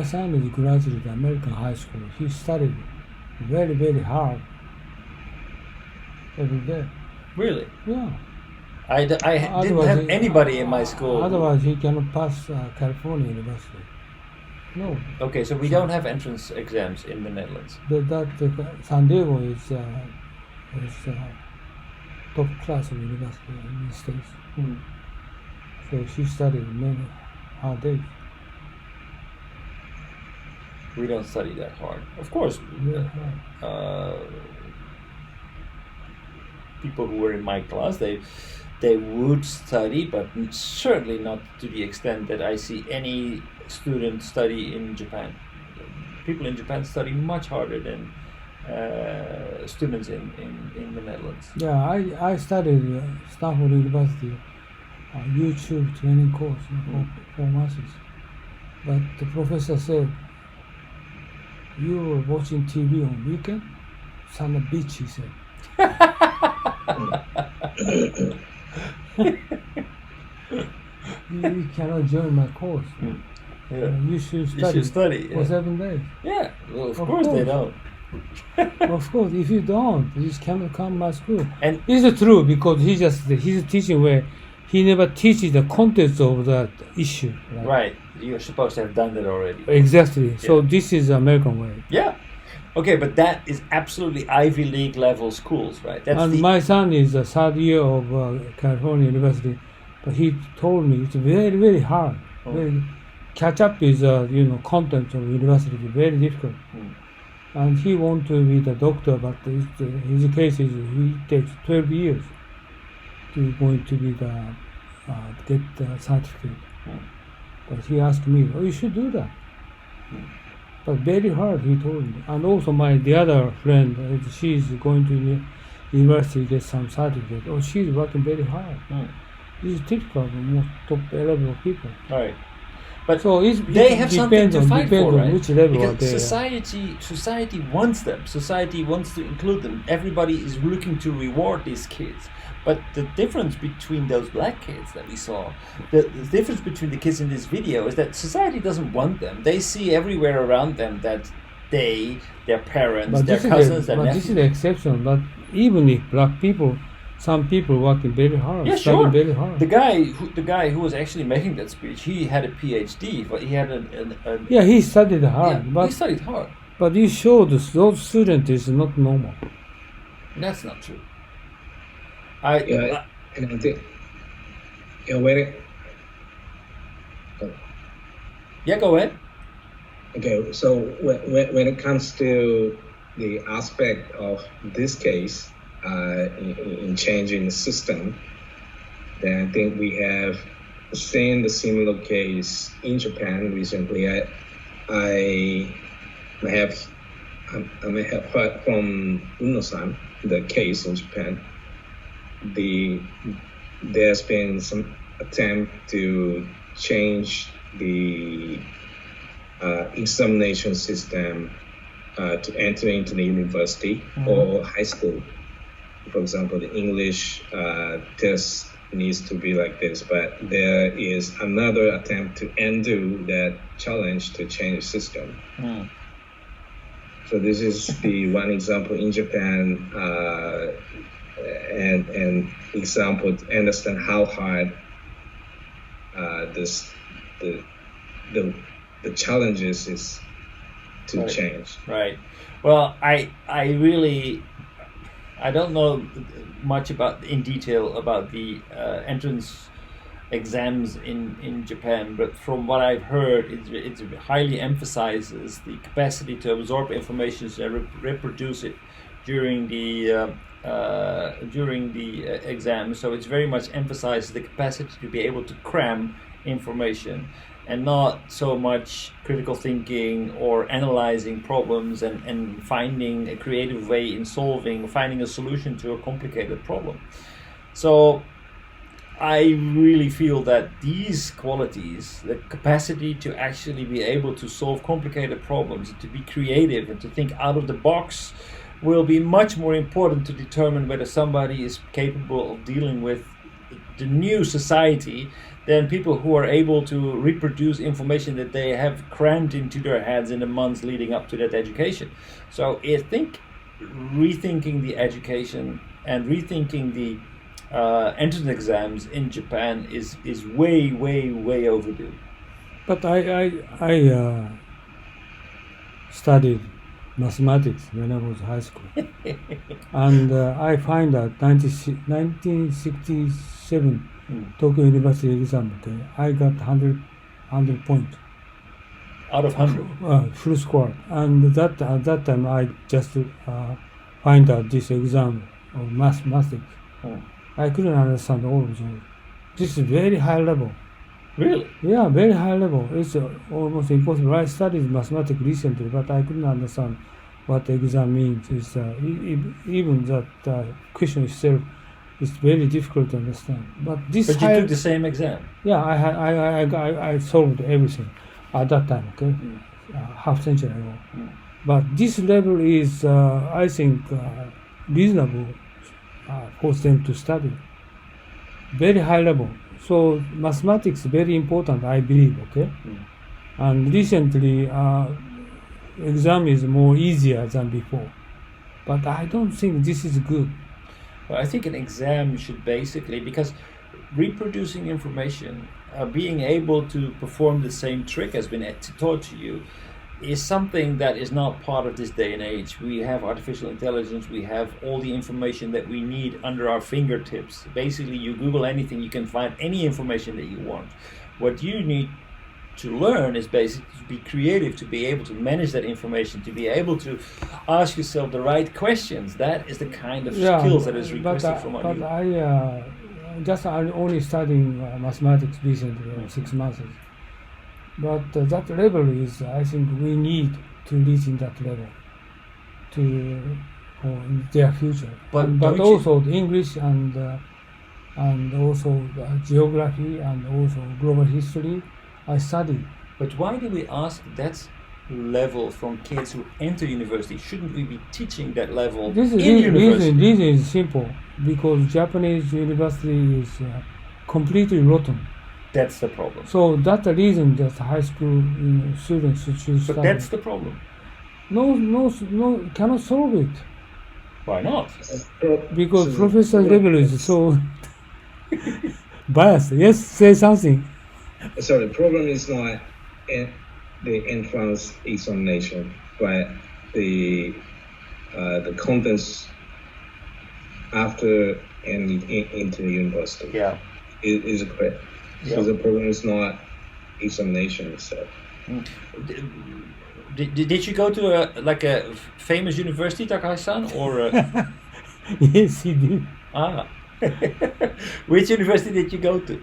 My son is graduated American high school. He studied very, very hard every day. Really? Yeah. I didn't Otherwise, have anybody in my school. Otherwise, he cannot pass California University. No. Okay, so we don't have entrance exams in the Netherlands. San Diego is top class of university in the States. So she studied many hard days. We don't study that hard. Of course, people who were in my class, they would study, but certainly not to the extent that I see any student study in Japan. People in Japan study much harder than students in the Netherlands. Yeah, I studied Stanford University YouTube training course for masters. But the professor said, "You were watching TV on weekend? Son of a bitch," he said. You cannot join my course. Yeah. You should study for 7 days. Yeah, well, of course they don't. Of course, if you don't, you just cannot come to my school. And it's true because he's teaching where he never teaches the contents of that issue. Right. You're supposed to have done that already. Exactly. So this is the American way. Yeah. Okay, but that is absolutely Ivy League level schools, right? My son is the third year of California University, but he told me it's very, very hard. Catch up is content of university very difficult. And he wants to be the doctor, but his case is he takes 12 years to going to be get the certificate. But he asked me, "Oh, you should do that." But very hard, he told me. And also the other friend, she's going to university to get some certificate. Oh, she's working very hard. This is typical of most top level of people. Right. But so they have something to fight for, right? Which level because society wants them. Society wants to include them. Everybody is looking to reward these kids. But the difference between those black kids that we saw, the difference between the kids in this video is that society doesn't want them. They see everywhere around them that their parents, their cousins, their nephews. This is the exception. But even if black people, some people working very hard. Yeah, sure. Very hard. The guy who was actually making that speech, he had a PhD, but he had he studied hard. Yeah, but he studied hard. But you showed those students is not normal. That's not true. And I think go ahead. Okay, so when it comes to the aspect of this case in changing the system, then I think we have seen the similar case in Japan recently. I may have heard from Uno-san the case in Japan. There's been some attempt to change the examination system to enter into the university or high school. For example, the English test needs to be like this, but there is another attempt to undo that challenge to change the system. So this is the one example in Japan, and example to understand how hard the challenges is to change. Right. Well, I don't know much in detail about the entrance exams in Japan, but from what I've heard, it highly emphasizes the capacity to absorb information and reproduce it during the exam. So it's very much emphasizes the capacity to be able to cram information and not so much critical thinking or analyzing problems and finding a creative way in finding a solution to a complicated problem. So I really feel that these qualities, the capacity to actually be able to solve complicated problems, to be creative and to think out of the box, will be much more important to determine whether somebody is capable of dealing with the new society than people who are able to reproduce information that they have crammed into their heads in the months leading up to that education. So I think rethinking the education and rethinking the entrance exams in Japan is way, way, way overdue. But I studied mathematics when I was high school, and I find that 1967 Tokyo University exam, okay, I got 100 points. Out of 100? Full score. And at that time, I just find out this exam of mathematics. I couldn't understand all of them. This is very high level. Really? Yeah, very high level. It's almost impossible. I studied mathematics recently, but I couldn't understand what the exam means. It's, even that question itself is very difficult to understand. But this. But you took the same exam. Yeah, I solved everything at that time. Okay, half century ago. But this level is, I think, reasonable for them to study. Very high level. So mathematics very important, I believe. Okay, and recently exam is more easier than before, but I don't think this is good. Well, I think an exam should basically, because reproducing information, being able to perform the same trick has been taught to you, is something that is not part of this day and age. We have artificial intelligence, we have all the information that we need under our fingertips. Basically, you Google anything, you can find any information that you want. What you need to learn is basically to be creative, to be able to manage that information, to be able to ask yourself the right questions. That is the kind of skills that is requested from you. But I'm only studying mathematics recently, 6 months. But that level is, I think, we need to reach in that level to in their future. But also the English and also geography and also global history, I study. But why do we ask that level from kids who enter university? Shouldn't we be teaching that level university? Reason is simple, because Japanese university is completely rotten. That's the problem. So that's the reason that high school students should study. But that's the problem. No, cannot solve it. Why not? Because professor level is so biased. Yes, say something. So the problem is not the entrance examination, but the contents after and into the university. Yeah, is correct. Yeah. So the problem is not examination itself. Did you go to a famous university, Takahashi-san, or? Yes, he did. Which university did you go to?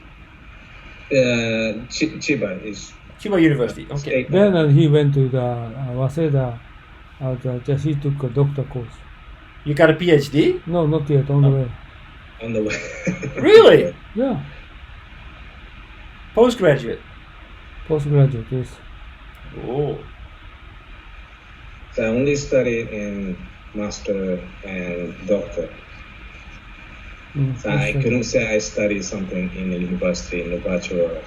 Chiba is. Chiba University. Okay. Then he went to the Waseda. Just he took a doctor course. You got a PhD? No, not yet. On the way. On the way. Really? Yeah. Postgraduate, yes. Oh. So I only studied in master and doctor. So I couldn't say I studied something in the university in the virtual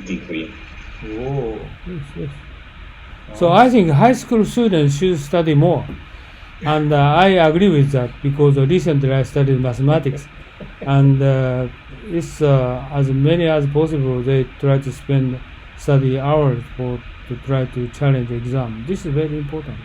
degree. Oh. Yes. So I think high school students should study more. And I agree with that, because recently I studied mathematics. And it's as many as possible they try to spend study hours to try to challenge the exam. This is very important.